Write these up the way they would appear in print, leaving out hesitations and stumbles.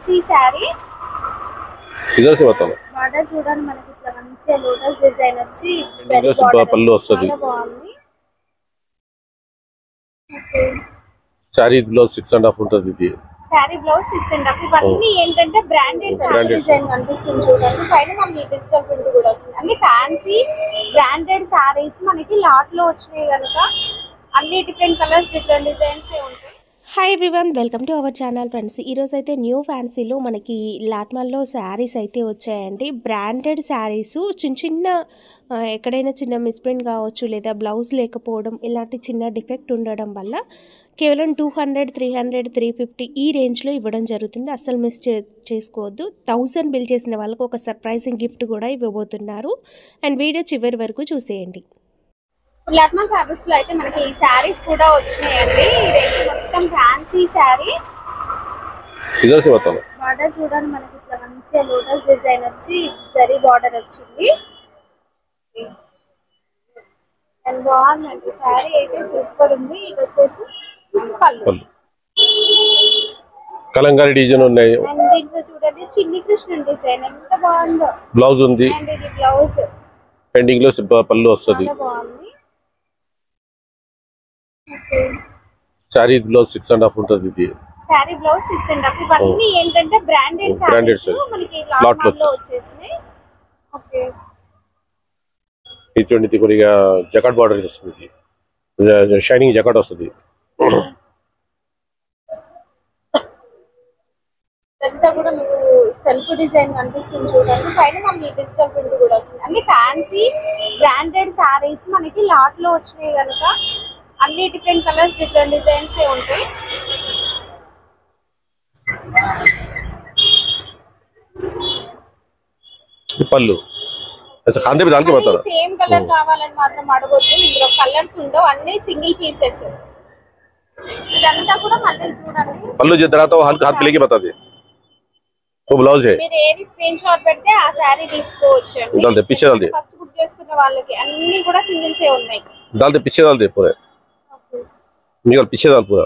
Fancy sari. इधर से बताओ. బార్డర్ చూడండి మనకి ఇట్లా మంచి లోటస్ డిజైన్ వచ్చి ఇట్లా బార్డర్ పల్లు వస్తది. చాలా బాగుంది. ఓకే. సారీ బ్లౌజ్ 6.5 ఉంటది ఇది. Sorry blouse 6.5. ఇవన్నీ ఏంటంటే బ్రాండెడ్ డిజైన్ కనిపిస్తుంది చూడండి. పైన మనకి డిజిటల్ ప్రింట్ కూడా వచ్చింది. అన్ని ఫ్యాన్సీ బ్రాండెడ్ సారీస్ మనకి లాట్ లో వచ్చినాయి కనుక అన్ని డిఫరెంట్ కలర్స్ డిఫరెంట్ డిజైన్స్ ఉంటాయి. Hi everyone, welcome to our channel friends. ఈరోజు అయితే న్యూ ఫ్యాన్సీలో మనకి లాట్మాల్లో శారీస్ అయితే వచ్చాయండి. బ్రాండెడ్ శారీస్ చిన్న ఎక్కడైనా చిన్న మిస్ప్రింట్ కావచ్చు, లేదా బ్లౌజ్ లేకపోవడం, ఇలాంటి చిన్న డిఫెక్ట్ ఉండడం వల్ల కేవలం 200, 300, 350 ఈ రేంజ్లో ఇవ్వడం జరుగుతుంది. అస్సలు మిస్ చేసుకోవద్దు. 1000 బిల్ చేసిన వాళ్ళకు ఒక సర్ప్రైజింగ్ గిఫ్ట్ కూడా ఇవ్వబోతున్నారు. అండ్ వీడియో చివరి వరకు చూసేయండి. లాట్మా ఫ్యాబ్రిక్స్ లో అయితే మనకి ఈ శారీస్ కూడా వచ్చినాయండి. ఇదైతే మొత్తం ఫ్యాన్సీ శారీ. ఇదర్ సే బతాओ. బార్డర్ చూడండి మనకి ఇట్లా మంచి లోటస్ డిజైన్ వచ్చి జరీ బార్డర్ వచ్చింది. అండ్ బాగుందండి శారీ అయితే సూపర్ ఉంది. ఇది వచ్చేసి పళ్ళు. కలంకారీ డిజైన్ ఉన్నాయి. అండ్ దీంట్లో చూడండి చిన్ని కృష్ణుడి డిజైన్ ఎంత బాగుందో. బ్లౌజ్ ఉంది. అండ్ ఇది బ్లౌజ్ పెండింగ్ లో పళ్ళు వస్తది. చాలా బాగుంది. సారీ బ్లౌజ్ 6.5 ఉంటది ఇది. Sorry blouse 6.5. ఇవన్నీ ఏంటంటే బ్రాండెడ్ సారీస్ మనకి లాట్ లో వచ్చేసినాయి. ఓకే. ఇది చూడండి కొద్దిగా జకాట్ బార్డర్ వస్తుంది. షైనింగ్ జకాట్ వస్తుంది. అంతా కూడా మీకు సెల్ఫ్ డిజైన్ కనిపిస్తుంది చూడండి. పైన మనకి డిజిటల్ ప్రింట్ కూడా వచ్చింది. అన్ని ఫ్యాన్సీ బ్రాండెడ్ సారీస్ మనకి లాట్ లో వచ్చినాయి కనుక అన్ని డిఫరెంట్ కలర్స్ డిఫరెంట్ డిజైన్స్ ఉంటాయి. పళ్ళు సేమ్ కలర్ కావాలని మాత్రం అడగొద్దు. ఇందులో కలర్స్ ఉండవు, అన్ని సింగిల్ పీసెస్. ఇదంతా కూడా మళ్ళీ చూడండి. పళ్ళు తర్వాత हाथ पे लेके बता दे. वो ब्लाउज है. మీరు ఏది స్క్రీన్ షాట్ పెడితే ఆ సారీ తీసుకోవచ్చు. डाल दे पीछे डाल दे. ఫస్ట్ బుక్ చేసుకున్న వాళ్ళకి అన్ని కూడా సింగిల్స్ ఏ ఉన్నాయి. डाल दे पीछे डाल दे पूरा. निकल पीछे डाल पूरा.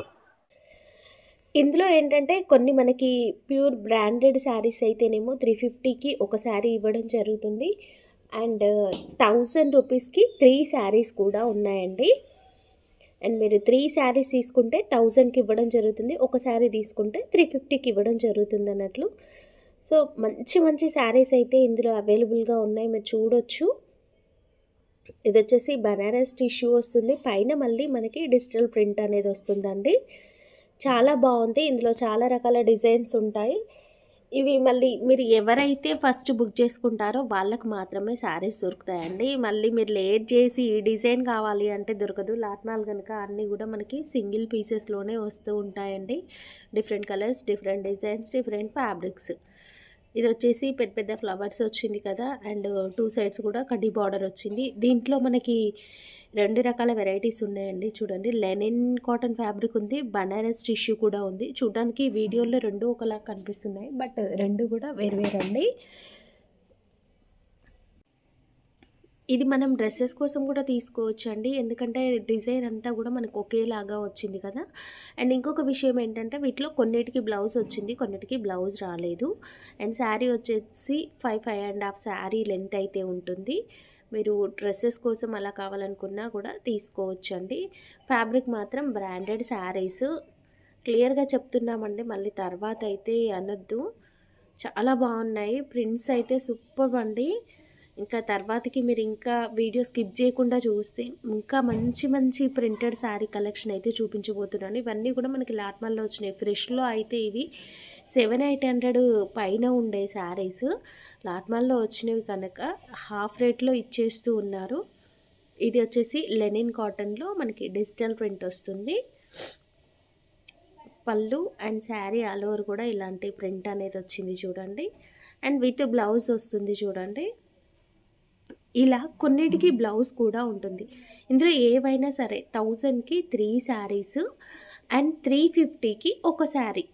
ఇందులో ఏంటంటే కొన్ని మనకి ప్యూర్ బ్రాండెడ్ శారీస్ అయితేనేమో 350కి ఒక శారీ ఇవ్వడం జరుగుతుంది. అండ్ 1000 రూపీస్కి 3 శారీస్ కూడా ఉన్నాయండి. అండ్ మీరు 3 శారీస్ తీసుకుంటే 1000కి ఇవ్వడం జరుగుతుంది. ఒక శారీ తీసుకుంటే 350కి ఇవ్వడం జరుగుతుంది అన్నట్లు. సో మంచి మంచి శారీస్ అయితే ఇందులో అవైలబుల్గా ఉన్నాయి, మీరు చూడొచ్చు. ఇది వచ్చేసి బనారస్ టిష్యూ వస్తుంది. పైన మళ్ళీ మనకి డిజిటల్ ప్రింట్ అనేది వస్తుందండి. చాలా బాగుంది. ఇందులో చాలా రకాల డిజైన్స్ ఉంటాయి. ఇవి మళ్ళీ మీరు ఎవరైతే ఫస్ట్ బుక్ చేసుకుంటారో వాళ్ళకు మాత్రమే శారీస్ దొరుకుతాయండి. మళ్ళీ మీరు లేట్ చేసి ఈ డిజైన్ కావాలి అంటే దొరకదు. లాట్మాల్ కనుక అన్నీ కూడా మనకి సింగిల్ పీసెస్లోనే వస్తూ ఉంటాయండి. Different colours, different designs, different fabrics. ఇది వచ్చేసి పెద్ద పెద్ద ఫ్లవర్స్ వచ్చింది కదా. అండ్ 2 సైడ్స్ కూడా కడ్డీ బార్డర్ వచ్చింది. దీంట్లో మనకి 2 రకాల వెరైటీస్ ఉన్నాయండి. చూడండి, లెనిన్ కాటన్ ఫ్యాబ్రిక్ ఉంది, బనారస్ టిష్యూ కూడా ఉంది. చూడడానికి వీడియోలో 2 ఒకలా కనిపిస్తున్నాయి, బట్ 2 కూడా వేరువేరు అండి. ఇది మనం డ్రెస్సెస్ కోసం కూడా తీసుకోవచ్చు అండి, ఎందుకంటే డిజైన్ అంతా కూడా మనకు ఒకేలాగా వచ్చింది కదా. అండ్ ఇంకొక విషయం ఏంటంటే వీటిలో కొన్నిటికి బ్లౌజ్ వచ్చింది, కొన్నిటికి బ్లౌజ్ రాలేదు. అండ్ శారీ వచ్చేసి 5.5 శారీ లెంత్ అయితే ఉంటుంది. మీరు డ్రెస్సెస్ కోసం అలా కావాలనుకున్నా కూడా తీసుకోవచ్చు అండి. ఫ్యాబ్రిక్ మాత్రం బ్రాండెడ్ శారీస్. క్లియర్గా చెప్తున్నామండి, మళ్ళీ తర్వాత అయితే అనొద్దు. చాలా బాగున్నాయి. ప్రింట్స్ అయితే సూపర్ అండి. ఇంకా తర్వాతకి మీరు ఇంకా వీడియో స్కిప్ చేయకుండా చూస్తే ఇంకా మంచి మంచి ప్రింటెడ్ శారీ కలెక్షన్ అయితే చూపించబోతున్నాను. ఇవన్నీ కూడా మనకి లాట్మాల్లో వచ్చినాయి. ఫ్రెష్లో అయితే ఇవి 700-800 పైన ఉండే శారీస్ లాట్మాల్లో వచ్చినవి కనుక హాఫ్ రేట్లో ఇచ్చేస్తూ ఉన్నారు. ఇది వచ్చేసి లెనిన్ కాటన్లో మనకి డిజిటల్ ప్రింట్ వస్తుంది. పళ్ళు అండ్ శారీ ఆల్ ఓవర్ కూడా ఇలాంటి ప్రింట్ అనేది వచ్చింది చూడండి. అండ్ విత్ బ్లౌజ్ వస్తుంది చూడండి. ఇలా కొన్నిటికి బ్లౌజ్ కూడా ఉంటుంది. ఇందులో ఏవైనా సరే 1000కి 3 శారీస్ అండ్ 350కి ఒక శారీ.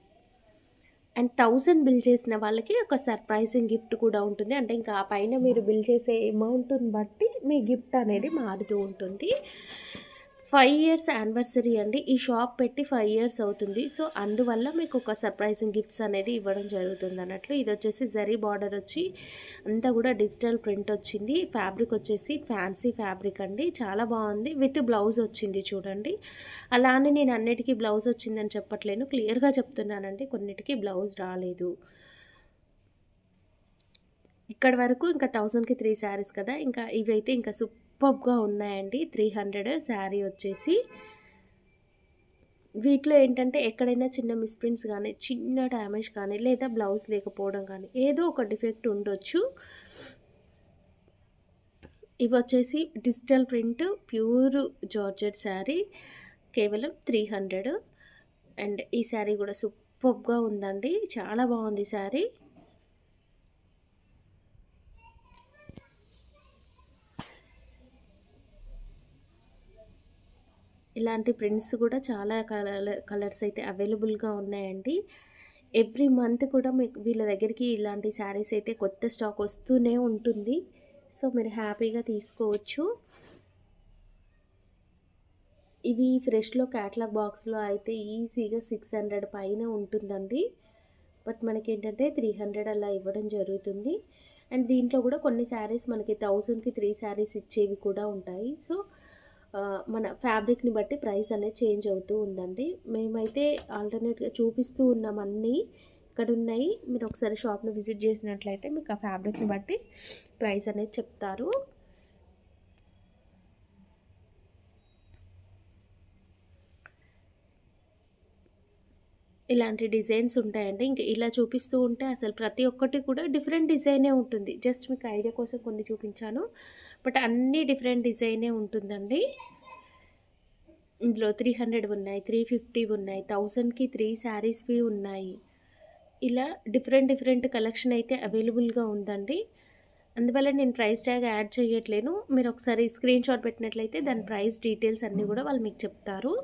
అండ్ 1000 బిల్ చేసిన వాళ్ళకి ఒక సర్ప్రైజింగ్ గిఫ్ట్ కూడా ఉంటుంది. అంటే ఇంకా ఆ పైన మీరు బిల్ చేసే అమౌంట్ని బట్టి మీ గిఫ్ట్ అనేది మారుతూ ఉంటుంది. 5 ఇయర్స్ యానివర్సరీ అండి. ఈ షాప్ పెట్టి 5 ఇయర్స్ అవుతుంది. సో అందువల్ల మీకు ఒక సర్ప్రైజింగ్ గిఫ్ట్స్ అనేది ఇవ్వడం జరుగుతుంది అన్నట్లు. ఇది వచ్చేసి జరీ బార్డర్ వచ్చి అంతా కూడా డిజిటల్ ప్రింట్ వచ్చింది. ఫ్యాబ్రిక్ వచ్చేసి ఫ్యాన్సీ ఫ్యాబ్రిక్ అండి, చాలా బాగుంది. విత్ బ్లౌజ్ వచ్చింది చూడండి. అలానే నేను అన్నిటికీ బ్లౌజ్ వచ్చిందని చెప్పట్లేను, క్లియర్గా చెప్తున్నానండి, కొన్నిటికి బ్లౌజ్ రాలేదు. ఇక్కడ వరకు ఇంకా 1000కి 3 శారీస్ కదా, ఇంకా ఇవైతే ఇంకా సూపర్గా ఉన్నాయండి. 300 శారీ వచ్చేసి. వీటిలో ఏంటంటే ఎక్కడైనా చిన్న మిస్ప్రింట్స్ కానీ, చిన్న డ్యామేజ్ కానీ, లేదా బ్లౌజ్ లేకపోవడం కానీ ఏదో ఒక డిఫెక్ట్ ఉండొచ్చు. ఇవి వచ్చేసి digital print pure georgette sari, కేవలం 300. అండ్ ఈ శారీ కూడా సూపర్గా ఉందండి, చాలా బాగుంది శారీ. ఇలాంటి ప్రింట్స్ కూడా చాలా కలర్స్ అయితే అవైలబుల్గా ఉన్నాయండి. ఎవ్రీ మంత్ కూడా మీకు వీళ్ళ దగ్గరికి ఇలాంటి శారీస్ అయితే కొత్త స్టాక్ వస్తూనే ఉంటుంది. సో మీరు హ్యాపీగా తీసుకోవచ్చు. ఇవి ఫ్రెష్లో క్యాటలాగ్ బాక్స్లో అయితే ఈజీగా 600 పైన ఉంటుందండి. బట్ మనకి ఏంటంటే 300 అలా ఇవ్వడం జరుగుతుంది. అండ్ దీంట్లో కూడా కొన్ని శారీస్ మనకి 1000కి 3 శారీస్ ఇచ్చేవి కూడా ఉంటాయి. సో మన ఫ్యాబ్రిక్ని బట్టి ప్రైస్ అనేది చేంజ్ అవుతూ ఉందండి. మేమైతే ఆల్టర్నేట్గా చూపిస్తూ ఉన్నాం, అన్నీ ఇక్కడ ఉన్నాయి. మీరు ఒకసారి షాప్ని విజిట్ చేసినట్లయితే మీకు ఆ ఫ్యాబ్రిక్ని బట్టి ప్రైస్ అనేది చెప్తారు. ఇలాంటి డిజైన్స్ ఉంటాయండి. ఇంకా ఇలా చూపిస్తూ ఉంటే అసలు ప్రతి ఒక్కటి కూడా డిఫరెంట్ డిజైనే ఉంటుంది. జస్ట్ మీకు ఐడియా కోసం కొన్ని చూపించాను, బట్ అన్నీ డిఫరెంట్ డిజైనే ఉంటుందండి. ఇందులో 300 ఉన్నాయి, 350 ఉన్నాయి, 1000కి 3 శారీస్వి ఉన్నాయి. ఇలా డిఫరెంట్ కలెక్షన్ అయితే అవైలబుల్గా ఉందండి. అందువల్ల నేను ప్రైస్ ట్యాగ్ యాడ్ చేయట్లేను. మీరు ఒకసారి స్క్రీన్ షాట్ పెట్టినట్లయితే దాని ప్రైస్ డీటెయిల్స్ అన్నీ కూడా వాళ్ళు మీకు చెప్తారు.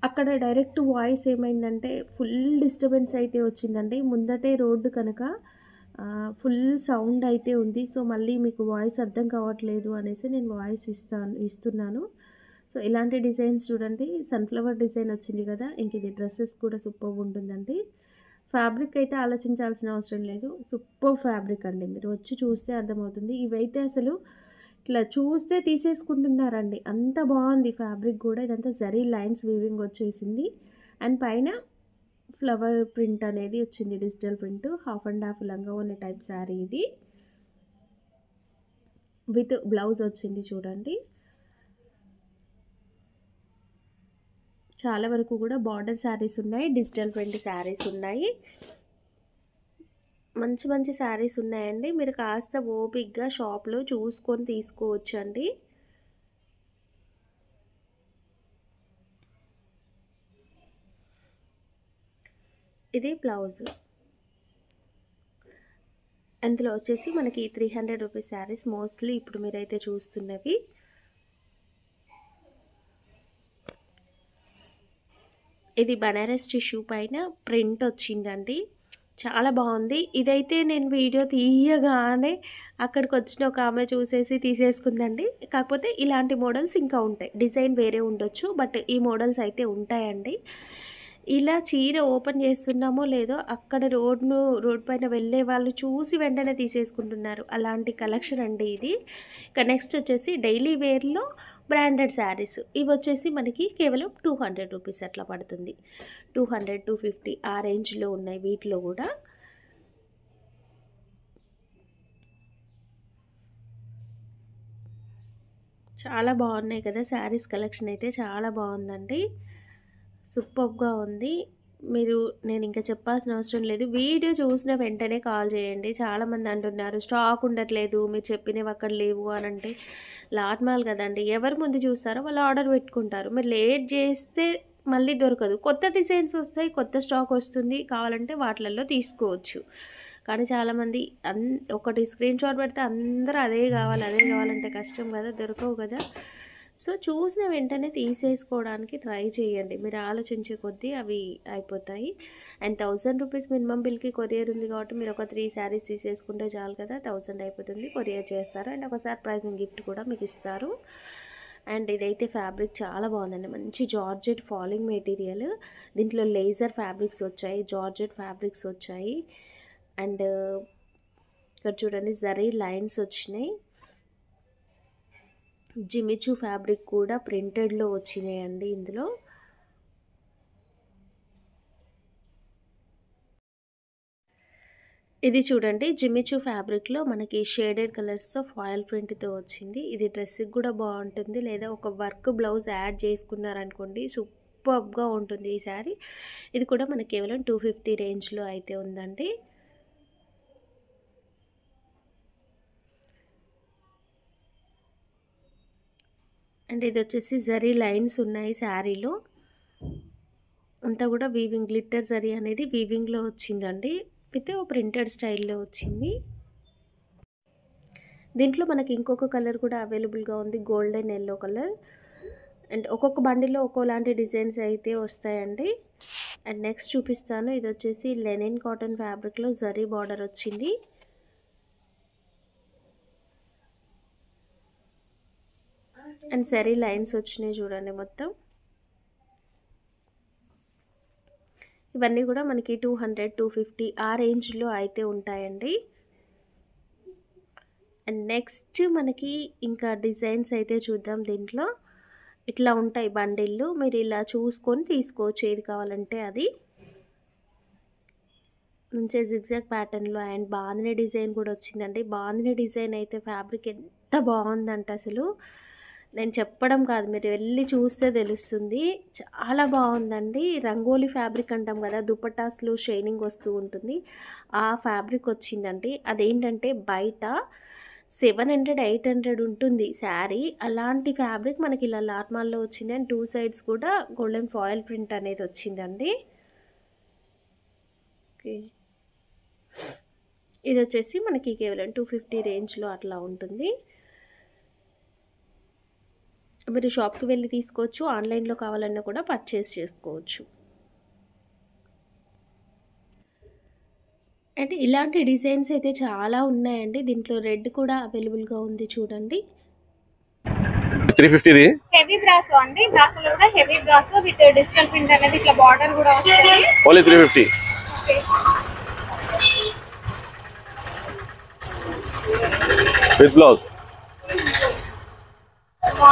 అక్కడ డైరెక్ట్ వాయిస్ ఏమైందంటే ఫుల్ డిస్టర్బెన్స్ అయితే వచ్చిందండి. ముందటే రోడ్డు కనుక ఫుల్ సౌండ్ అయితే ఉంది. సో మళ్ళీ మీకు వాయిస్ అర్థం కావట్లేదు అనేసి నేను వాయిస్ ఇస్తున్నాను. సో ఇలాంటి డిజైన్స్ చూడండి, సన్ఫ్లవర్ డిజైన్ వచ్చింది కదా, ఇంక ఇది డ్రెస్సెస్ కూడా సూపర్ ఉంటుందండి. ఫ్యాబ్రిక్ అయితే ఆలోచించాల్సిన అవసరం లేదు, సూపర్ ఫ్యాబ్రిక్ అండి. మీరు వచ్చి చూస్తే అర్థమవుతుంది. ఇవైతే అసలు ఇట్లా చూస్తే తీసేసుకుంటున్నారండి, అంత బాగుంది ఫ్యాబ్రిక్ కూడా. ఇదంతా జరీ లైన్స్ వీవింగ్ వచ్చేసింది. అండ్ పైన ఫ్లవర్ ప్రింట్ అనేది వచ్చింది, డిజిటల్ ప్రింట్. 50 లంగా ఉన్న టైప్ శారీ ఇది, విత్ బ్లౌజ్ వచ్చింది చూడండి. చాలా వరకు కూడా బార్డర్ శారీస్ ఉన్నాయి, డిజిటల్ ప్రింట్ శారీస్ ఉన్నాయి, మంచి శారీస్ ఉన్నాయండి. మీరు కాస్త ఓపిక్గా షాప్లో చూసుకొని తీసుకోవచ్చు అండి. ఇది బ్లౌజ్. అందులో వచ్చేసి మనకి 300 రూపీస్ శారీస్ మోస్ట్లీ ఇప్పుడు మీరైతే చూస్తున్నవి. ఇది బనారస్ టిష్యూ పైన ప్రింట్ వచ్చిందండి, చాలా బాగుంది. ఇదైతే నేను వీడియో తీయగానే అక్కడికి వచ్చిన ఒక ఆమె చూసేసి తీసేసుకుందండి. కాకపోతే ఇలాంటి మోడల్స్ ఇంకా ఉంటాయి, డిజైన్ వేరే ఉండొచ్చు, బట్ ఈ మోడల్స్ అయితే ఉంటాయండి. ఇలా చీర ఓపెన్ చేస్తున్నామో లేదో అక్కడ రోడ్ పైన వెళ్ళే వాళ్ళు చూసి వెంటనే తీసేసుకుంటున్నారు, అలాంటి కలెక్షన్ అండి ఇది. ఇక నెక్స్ట్ వచ్చేసి డైలీ వేర్లో బ్రాండెడ్ శారీస్. ఇవి వచ్చేసి మనకి కేవలం 200 రూపీస్ అట్లా పడుతుంది. 200, 250 ఆ రేంజ్లో ఉన్నాయి వీటిలో కూడా. చాలా బాగున్నాయి కదా శారీస్, కలెక్షన్ అయితే చాలా బాగుందండి, సూపర్గా ఉంది. నేను ఇంకా చెప్పాల్సిన అవసరం లేదు, వీడియో చూసిన వెంటనే కాల్ చేయండి. చాలామంది అంటున్నారు స్టాక్ ఉండట్లేదు, మీరు చెప్పినవి అక్కడ లేవు అని. అంటే లాట్ మాల్ కదండి, ఎవరు ముందు చూస్తారో వాళ్ళు ఆర్డర్ పెట్టుకుంటారు. మీరు లేట్ చేస్తే మళ్ళీ దొరకదు, కొత్త డిజైన్స్ వస్తాయి, కొత్త స్టాక్ వస్తుంది, కావాలంటే వాటిలలో తీసుకోవచ్చు. కానీ చాలామంది ఒకటి స్క్రీన్ షాట్ పెడితే అందరూ అదే కావాలంటే కష్టం కదా, దొరకవు కదా. సో చూసిన వెంటనే తీసేసుకోవడానికి ట్రై చేయండి. మీరు ఆలోచించే కొద్దీ అవి అయిపోతాయి. అండ్ 1000 రూపీస్ మినిమం బిల్కి కొరియర్ ఉంది కాబట్టి మీరు ఒక 3 శారీస్ తీసేసుకుంటే చాలు కదా, 1000 అయిపోతుంది. కొరియర్ చేస్తారు అండ్ ఒక సర్ప్రైజింగ్ గిఫ్ట్ కూడా మీకు ఇస్తారు. అండ్ ఇదైతే ఫ్యాబ్రిక్ చాలా బాగుందండి. మంచి జార్జెట్ ఫాలింగ్ మెటీరియల్. దీంట్లో లేజర్ ఫ్యాబ్రిక్స్ వచ్చాయి, జార్జెట్ ఫ్యాబ్రిక్స్ వచ్చాయి. అండ్ ఇక్కడ చూడండి జరీ లైన్స్ వచ్చినాయి. జిమిచూ ఫ్యాబ్రిక్ కూడా ప్రింటెడ్లో వచ్చినాయండి ఇందులో. ఇది చూడండి జిమిచూ ఫ్యాబ్రిక్లో మనకి షేడెడ్ కలర్స్తో ఫాయిల్ ప్రింట్తో వచ్చింది. ఇది డ్రెస్కి కూడా బాగుంటుంది, లేదా ఒక వర్క్ బ్లౌజ్ యాడ్ చేసుకున్నారనుకోండి సూపర్గా ఉంటుంది ఈ శారీ. ఇది కూడా మనకి కేవలం 250 రేంజ్లో అయితే ఉందండి. అండ్ ఇది వచ్చేసి జరీ లైన్స్ ఉన్నాయి శారీలో అంతా కూడా వీవింగ్, గ్లిట్టర్ జరీ అనేది వీవింగ్లో వచ్చిందండి, విత్ ప్రింటెడ్ స్టైల్లో వచ్చింది. దీంట్లో మనకి ఇంకొక కలర్ కూడా అవైలబుల్గా ఉంది, గోల్డెన్ ఎల్లో కలర్. అండ్ ఒక్కొక్క బండిలో ఒక్కోలాంటి డిజైన్స్ అయితే వస్తాయండి. అండ్ నెక్స్ట్ చూపిస్తాను. ఇది వచ్చేసి లెనిన్ కాటన్ ఫ్యాబ్రిక్లో జరీ బార్డర్ వచ్చింది. అండ్ జరీ లైన్స్ వచ్చినాయి చూడండి మొత్తం. ఇవన్నీ కూడా మనకి 200, 250 ఆ రేంజ్లో అయితే ఉంటాయండి. అండ్ నెక్స్ట్ మనకి ఇంకా డిజైన్స్ అయితే చూద్దాం. దీంట్లో ఇట్లా ఉంటాయి బండిళ్ళు, మీరు ఇలా చూసుకొని తీసుకోవచ్చు ఏది కావాలంటే అది. మంచి జిగ్జాగ్ ప్యాటర్న్లో అండ్ బాందిని డిజైన్ కూడా వచ్చిందండి. బాందిని డిజైన్ అయితే ఫ్యాబ్రిక్ ఎంత బాగుందంటే అసలు నేను చెప్పడం కాదు, మీరు వెళ్ళి చూస్తే తెలుస్తుంది. చాలా బాగుందండి. రంగోలీ ఫ్యాబ్రిక్ అంటాం కదా, దుపట్టాస్లో షైనింగ్ వస్తూ ఉంటుంది, ఆ ఫ్యాబ్రిక్ వచ్చిందండి. అదేంటంటే బయట 700, 800 ఉంటుంది శారీ, అలాంటి ఫ్యాబ్రిక్ మనకి ఇలా లాట్మాల్లో వచ్చింది. అండ్ 2 సైడ్స్ కూడా గోల్డెన్ ఫాయిల్ ప్రింట్ అనేది వచ్చిందండి. ఓకే, ఇది వచ్చేసి మనకి కేవలం 250 రేంజ్లో అట్లా ఉంటుంది. మీరు షాప్కి వెళ్ళి తీసుకోవచ్చు, ఆన్లైన్లో కావాలన్నా కూడా పర్చేస్ చేసుకోవచ్చు. అంటే ఇలాంటి డిజైన్స్ అయితే చాలా ఉన్నాయండి. దీంట్లో రెడ్ కూడా అవైలబుల్గా ఉంది చూడండి. 350 హెవీ బ్రాసో అండి. బ్రాసోలో కూడా heavy brasso with digital print అనేది ఇట్లా బార్డర్ కూడా వస్తుంది. ఓన్లీ 350. విత్ బ్లౌజ్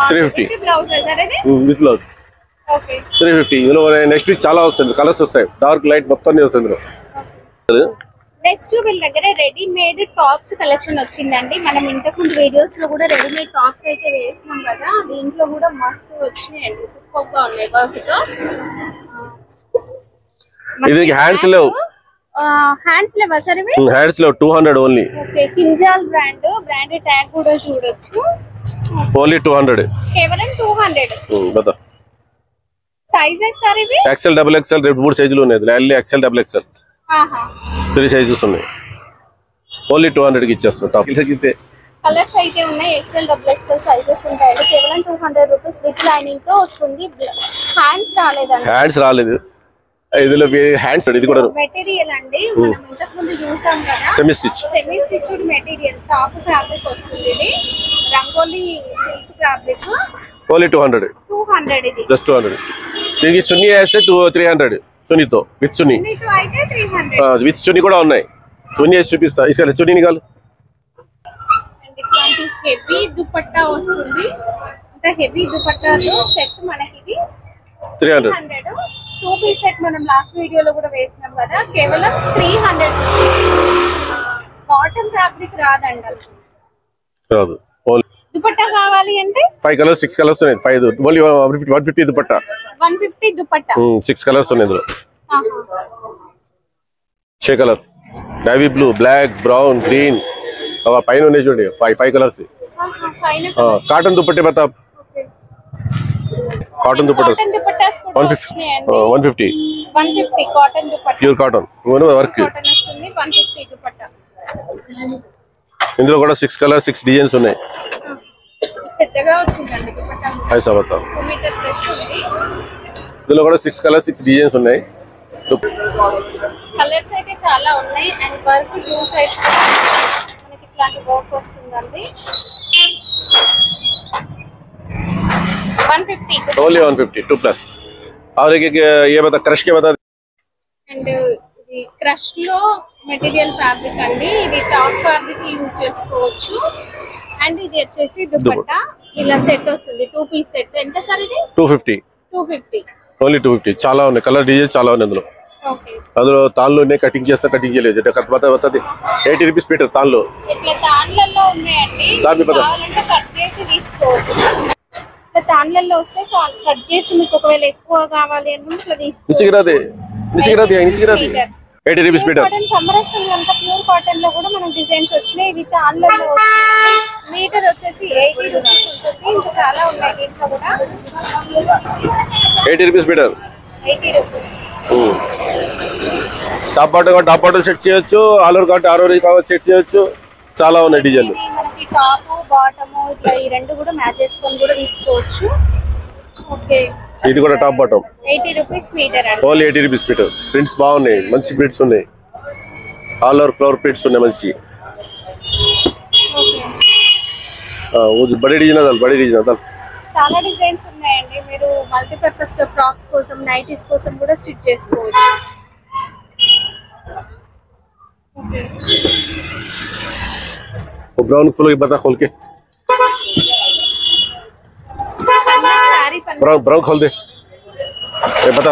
350 బ్లౌజ్ అనేది విత్ బ్లౌజ్. ఓకే 350. ఇందులో నెక్స్ట్ వీక్ చాలా వస్తుంది, కలర్స్ వస్తాయి, డార్క్ లైట్ మొత్తం వస్తుంది. నెక్స్ట్ వీళ్ళ దగ్గర రెడీమేడ్ టాప్స్ కలెక్షన్ వచ్చిందండి. మనం ఇంతకుముందు వీడియోస్ లో కూడా రెడీమేడ్ టాప్స్ అయితే వేసినాం కదా, దీంట్లో కూడా మస్తు వచ్చినాయండి, సూపర్ గా ఉన్నాయి వర్క్ తో. ఇది హ్యాండ్స్ లేవు, హ్యాండ్స్ లేవా సార్ ఇవి? హ్యాండ్స్ లేవు, 200 only. Okay, Kinjal brand tag కూడా చూడొచ్చు. ఓన్లీ 200, కేవలం 200. బతా సైజెస్ సార్ ఇవి? XL, XXL 3 సైజులు ఉన్నాయి. ఎల్, XL, XXL 3 సైజెస్ ఉన్నాయి. ఓన్లీ 200కి ఇచ్చేస్తాం. టాప్ కలర్స్ అయితే ఉన్నాయి, XL, XXL సైజెస్ ఉంటాయండి. కేవలం 200 రూపీస్ విత్ లైనింగ్ తో వస్తుంది. హ్యాండ్స్ రాలేదండి, హ్యాండ్స్ రాలేదు. ఇదిలో హ్యాండ్స్, ఇది కూడా మెటీరియల్ అండి. మనం ఇంతకు ముందు చూసాం కదా, semi stitched material top fabric వస్తుంది. ఇది రంగోలీ సిల్క్ ఫ్యాబ్రిక్. ఓన్లీ 200. ఇది జస్ట్ 200. దీనికి చున్నీ వేస్తే 300 చున్నీతో, విత్ చున్నీ. మీతో అయితే 300. విత్ చున్నీ కూడా ఉన్నాయి. చున్నీ వేసి చూపిస్తా. ఇసుక చున్నీ కాదు. అండ్ ఇట్లాంటి హెవీ దుపట్టా వస్తుంది. ఇంత హెవీ దుపట్టాలో సెట్ మనకి ఇది 300. 2 పీస్ సెట్ మనం లాస్ట్ వీడియోలో కూడా వేసినాం కదా, కేవలం 300 కాటన్ ఫ్యాబ్రిక్ రాదండి. రాదు. దుపట్టా కావాలి అంటే 5 కలర్స్ 6 కలర్స్ ఉన్నాయి. 5 ఓన్లీ 150 దుపట్టా. 150 దుపట్టా. 6 కలర్స్ ఉన్నాయి ఇందులో. 6 colours, navy blue, black, brown, green, పైన ఉన్నాయి చూడండి 5 కలర్స్. కాటన్ దుపట్టే బతా. Cotton dupattas 150 cotton dupatta, pure cotton work. 150 dupatta. ఇందులో కూడా 6 కలర్స్ 6 డిజైన్స్ ఉన్నాయి. పెద్దగా వచ్చిందండి దుపట్టా. ऐसा बताओ 2 మీటర్ ప్లస్ ఉంది. ఇందులో కూడా 6 కలర్స్ 6 డిజైన్స్ ఉన్నాయి. కలర్స్ అయితే చాలా ఉన్నాయి అండ్ వర్క్ 2 సైడ్స్ మనకి ఇట్లాంటి వర్క్ వస్తుందండి. 150 ఓన్లీ 150 2+. और एक ये बता क्रश के बता. అండ్ ఇది క్రష్ లో మెటీరియల్ ఫ్యాబ్రిక్ అండి. ఇది టాప్ ఫ్యాబ్రిక్ యూజ్ చేసుకోవచ్చు. అండ్ ఇది వచ్చేసి దుపట్టా ఇలా సెట్ వస్తుంది. 2 పీస్ సెట్. ఎంత సార్ ఇది? 250. 250 ఓన్లీ 250. చాలా ఉన్నాయి కలర్ డిజైన్స్ చాలా ఉన్నాయి అందులో. ఓకే. అందులో తాళ్ళు ఉన్నాయి, కటింగ్ చేస్తే కటింగ్ చేయలేదు. బతాది 80 రూపీస్ మీటర్ తాళ్ళు. ఇట్లా తాన్లలో ఉన్నాయండి. కావాలంటే కట్ చేసి తీసుకోవచ్చు. ఇట్లా తాన్లలో వస్తే కట్ చేసి మీకు ఒకవేళ ఎక్కువ కావాలి అంటే ఇట్లా తీసుకోవచ్చు. 80 రూపీస్ మీటర్. సమ్మర్ వస్తుంది అంతా ప్యూర్ కాటన్ లో కూడా మనకు డిజైన్స్ వచ్చినాయి. ఇది తాన్లలో వస్తుంది. మీటర్ వచ్చేసి 80 రూపీస్ ఉంటుంది. ఇంకా చాలా ఉన్నాయి దీంట్లో కూడా. 80 rupees metre. 80 rupees. Top bottom set చేయొచ్చు. ఆల్ కావచ్చు సెట్ చేయొచ్చు. చాలా ఉన్నాయి డిజైన్లు. ఇది మనకి టాప్ బాటమ్ ఇట్లా ఈ రెండు కూడా మ్యాచ్ చేసుకొని కూడా తీసుకోవచ్చు. ఓకే. ఇది కూడా టాప్ బాటమ్ 80 రూపీస్ మీటర్ అండి. Only 80 rupees metre. ప్రింట్స్ బాగున్నాయి, మంచి ప్రింట్స్ ఉన్నాయి. ఆల్ ఓవర్ ఫ్లవర్ ప్రింట్స్ ఉన్నాయి మంచి. బड़ी डिजाइन చాలా డిజైన్స్ ఉన్నాయండి. మీరు మల్టీపర్పస్ ఫ్రాక్స్ కోసం, నైటీస్ కోసం కూడా స్టిచ్ చేసుకోవచ్చు. ఓకే. वो ब्राउन फूल की बता खोल के. ब्राउन खोल दे. ये बता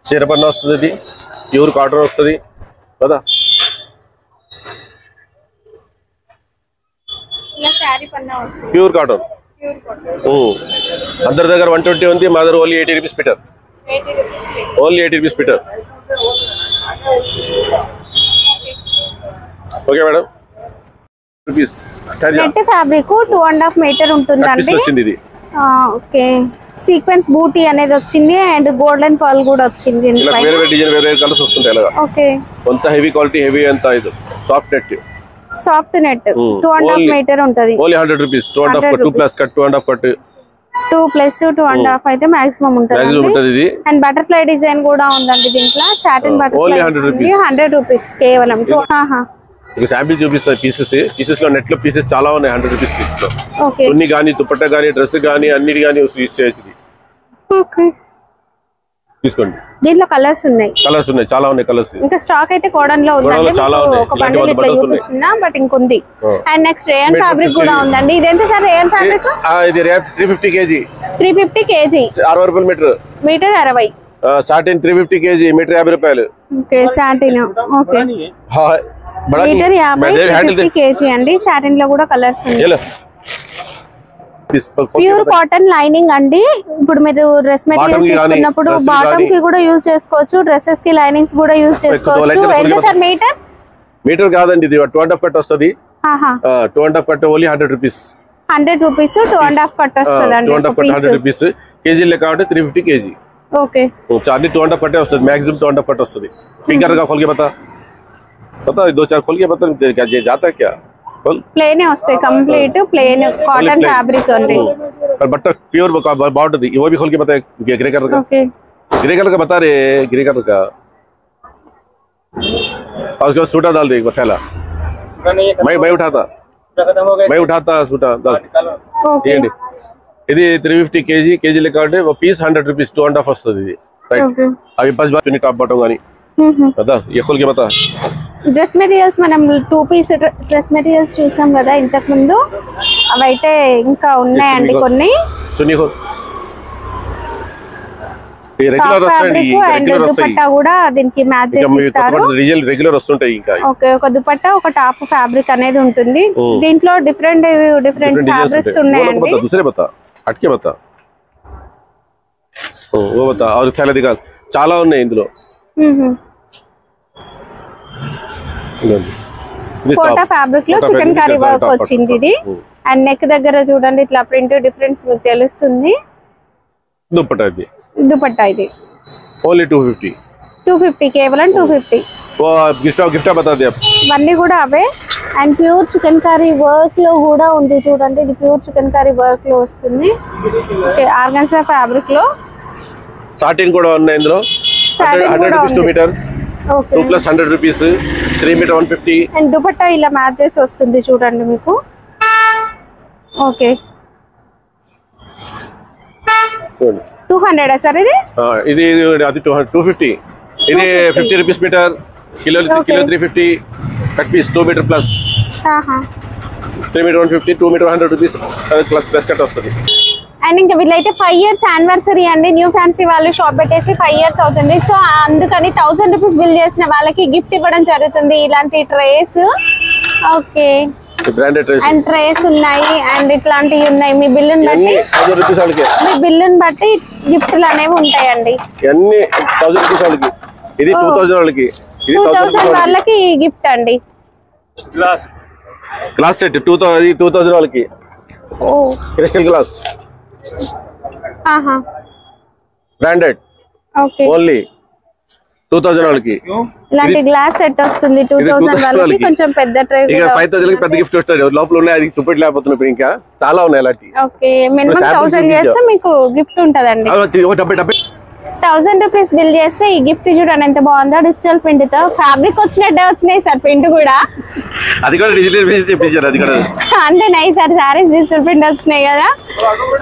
చీర పన్ను వస్తుంది. ప్యూర్ కాటన్ వస్తుంది కదా. ఇలా సారీ పన్నా వస్తుంది. Pure cotton. అందరి దగ్గర 120 ఉంది. మా దగ్గర only 80 rupees metre. 80 rupees. Only 80 rupees metre. Okay madam. Rupees net fabric 2.5 metre ఉంటుందండి. ఇది ఓకే. సీక్వెన్స్ బూటీ అనేది వచ్చింది అండ్ గోల్డెన్ పర్ల్ కూడా వచ్చింది. వేరే డిజైన్ వేరే కలర్స్ వస్తుంటాయి అలాగా. ఓకే. కొంత హెవీ క్వాలిటీ, హెవీ అంతా ఇది సాఫ్ట్ నెట్. 2.5 మీటర్ ఉంటది. Only 100 rupees. 2.5 2+ కట్ 2.5 కట్ 2+2.5 అయితే మాక్సిమం ఉంటది. ఇది అండ్ బటర్ఫ్లై డిజైన్ కూడా ఉందండి దీంట్లో. సాటిన్ బటర్ఫ్లై 100 రూపీస్ కేవలం. మీకు శాంపిల్ చూపిస్తాయి. పీసెస్ లో నెట్ లో పీసెస్ చాలా ఉన్నాయి. 100 రూపీస్ పీసెస్ లో కొన్ని గానీ, దుపట్టా గానీ, డ్రెస్ గానీ అన్నిటి గానీ యూజ్ చేయొచ్చు. తీసుకోండి. దీంట్లో కలర్స్ ఉన్నాయి చాలా ఉన్నాయి కలర్స్. ఇంకా స్టాక్ అయితే కోడన్ లో ఉందండి. ఒక బండిల్ ఇట్లా చూపిస్తున్నా బట్ ఇంకొంది. అండ్ నెక్స్ట్ రేయన్ ఫ్యాబ్రిక్ కూడా ఉందండి. ఇది ఎంత సార్ రేయన్ ఫ్యాబ్రిక్? ఇది 350 కేజీ. 350 కేజీ. 60 రూపాయలు metre. Metre 60. Satin 350 KG metre 50 రూపాయలు. Okay. Satin okay. Metre 50 KG అండి. సాటిన్ లో కూడా కలర్స్ ఉన్నాయి. ప్యూర్ కాటన్ లైనింగ్ అండి. ఇప్పుడు మీరు డ్రెస్ మెటీరియల్స్ తీసుకున్నప్పుడు బాటమ్ కి కూడా యూజ్ చేసుకోవచ్చు. డ్రెస్సెస్ కి లైనింగ్స్ కూడా యూజ్ చేసుకోవచ్చు. ఎంత సార్ మీటర్? మీటర్ కాదండి, ఇది 2.5 కట్ వస్తుంది. 2.5 cut only 100 rupees. 100 rupees 2.5 cut వస్తుందండి. 100 రూపీస్. కేజీ లెక్క కాబట్టి 350 కేజీ. ఓకే. चार्ली 2.5 कटे वस्तु मैक्सिमम 2.5 कट वस्तु. फिंगर का खोल के बता 2-4 खोल के बता. क्या जाता है क्या? ప్లేన్ వస్తాయి. కంప్లీట్ ప్లేన్ కాటన్ ఫ్యాబ్రిక్ అండి. और बट प्योर बॉर्डर दी वो भी खोल के बता. ग्रे कलर का. ओके. ग्रे कलर का बता रहे. ग्रे कलर का और उसके बाद सूटा डाल दे. थैला मैं उठाता सूटा डाल. ओके. ఇది 350 కేజీ లెక్క అంటే పీస్ 100 రూపీస్. 2.5 వస్తుంది ఇది. రైట్. అవి 5 బాత్ టాప్ బాటమ్ గానీ కదా. ये खोल के बता. డ్రెస్ మెటీరియల్స్ మనం 2 పీస్ డ్రెస్ మెటీరియల్స్ చూసాం కదా ఇంతకు ముందు. అవైతే ఇంకా ఉన్నాయండి కొన్ని. సున్నీ హో ఈ రెగ్యులర్ వస్తాయండి. రెగ్యులర్ వస్తాయి. దుపట్టా కూడా దీనికి మ్యాచ్ చేసి ఇస్తారు. రెగ్యులర్ వస్తుంటాయి ఇంకా. ఓకే. ఒక దుపట్టా ఒక టాప్ ఫ్యాబ్రిక్ అనేది ఉంటుంది. దీంట్లో డిఫరెంట్ ఫ్యాబ్రిక్స్ ఉన్నాయండి. दूसरे बता हटके बता. वो बता और ख्याल दिखा చాలా ఉన్నాయి ఇందులో. కోటా ఫ్యాబ్రిక్ లో చికెన్ కర్రీ వర్క్ వచ్చింది ఇది. అండ్ నెక్ దగ్గర చూడండి ఇట్లా ప్రింట్ డిఫరెన్స్ మీకు తెలుస్తుంది. దుపట్టా ఇది. దుపట్టా ఇది ఓన్లీ 250 కేవలం 250. वो गिफ्ट बता दे. ఇవన్నీ కూడా away and pure chicken curry work లో కూడా ఉంది చూడండి. ఇది ప్యూర్ చికెన్ కర్రీ వర్క్ లో వస్తుంది. ఓకే, ఆర్గన్జా ఫ్యాబ్రిక్ లో సాటిన్ కూడా ఉన్నాయి ఇందులో. 100 rupees 2 meters. Okay, 2 plus 100 rupees 3 meter 150. And dupatta ఇలా మ్యాచ్ చేసి వస్తుంది చూడండి మీకు. ఓకే, 200 సార్ ఇది? ఇది అది 250. ఇది 50 rupees meter. Kilo 350. Cut piece 2 meter plus. 3 meter 150. 2 meter 100 rupees plus cut వస్తుంది. అండ్ ఇంకా వీళ్ళైతే 5 years యానివర్సరీ అండి. న్యూ ఫ్యాన్సీ వాళ్ళు షాప్ పెట్టేసి 5 years అవుతుంది. సో అందుకని 1000 rupees బిల్ చేసిన వాళ్ళకి గిఫ్ట్ ఇవ్వడం జరుగుతుంది ఇలాంటి trace. Okay, branded trace and trace ఉన్నాయి అండ్ ఇట్లాంటివి ఉన్నాయి. మీ బిల్లుని బట్టి 1000 rupees వాళ్ళకి, మీ బిల్లుని బట్టి గిఫ్ట్లు అనేవి ఉంటాయండి. అన్ని 1000 rupees వాళ్ళకి. ఇది 2000 వాళ్ళకి. ఇది 2000 వాళ్ళకి గిఫ్ట్ అండి. గ్లాస్ సెట్ 2000 వాళ్ళకి. ఓ, క్రిస్టల్ గ్లాస్ ఆహా, బ్రాండెడ్ ఓకే. ఓన్లీ 2000 వాళ్ళకి. ఇలాంటి గ్లాస్ సెట్ వస్తుంది 2000 వాళ్ళకి. కొంచెం పెద్ద ట్రే. ఇక 5000 కి పెద్ద గిఫ్ట్ వస్తుంది. లోపల ఉన్నాయి, అది చూపెట్టలేకపోతున్నాం ఇప్పుడు. ఇంకా చాలా ఉన్నాయి అలాంటి. ఓకే, మినిమం 1000 చేస్తే మీకు గిఫ్ట్ ఉంటదండి. 1000 rupees బిల్ చేస్తే ఈ గిఫ్ట్ చూడండి ఎంత బాగుందో. డిజిటల్ ప్రింట్ తో ఫ్యాబ్రిక్ వచ్చినట్టే వచ్చినాయి సార్. ప్రింట్ కూడా అది కూడా డిజిటల్ ప్రింట్ తెప్పించారు. అది కూడా అంటే నై సార్, సారీస్ డిజిటల్ ప్రింట్ వచ్చినాయి కదా.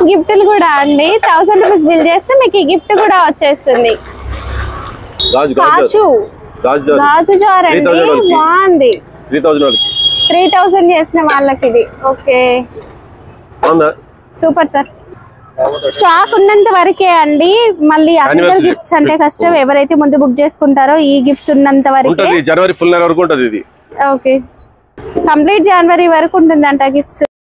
గిఫ్ట్లు కూడా అండి 1000 rupees బిల్ చేస్తే మీకు ఈ గిఫ్ట్ కూడా వచ్చేస్తుంది. గాజు జార్ అండి, బాగుంది. 3000 వాళ్ళకి. 3000 చేసిన వాళ్ళకి ఇది. Okay, super sir. స్టాక్ ఉన్నంత వరకే అండి. మళ్ళీ అఫీషియల్ గిఫ్ట్స్ అంటే కష్టం. ఎవరైతే ముందు బుక్ చేసుకుంటారో ఈ గిఫ్ట్స్ ఉన్నంత వరకే. జనవరి ఫుల్ వరకు ఉంటుంది ఇది. ఓకే, కంప్లీట్ జనవరి వరకు ఉంటుందంట గిఫ్ట్స్.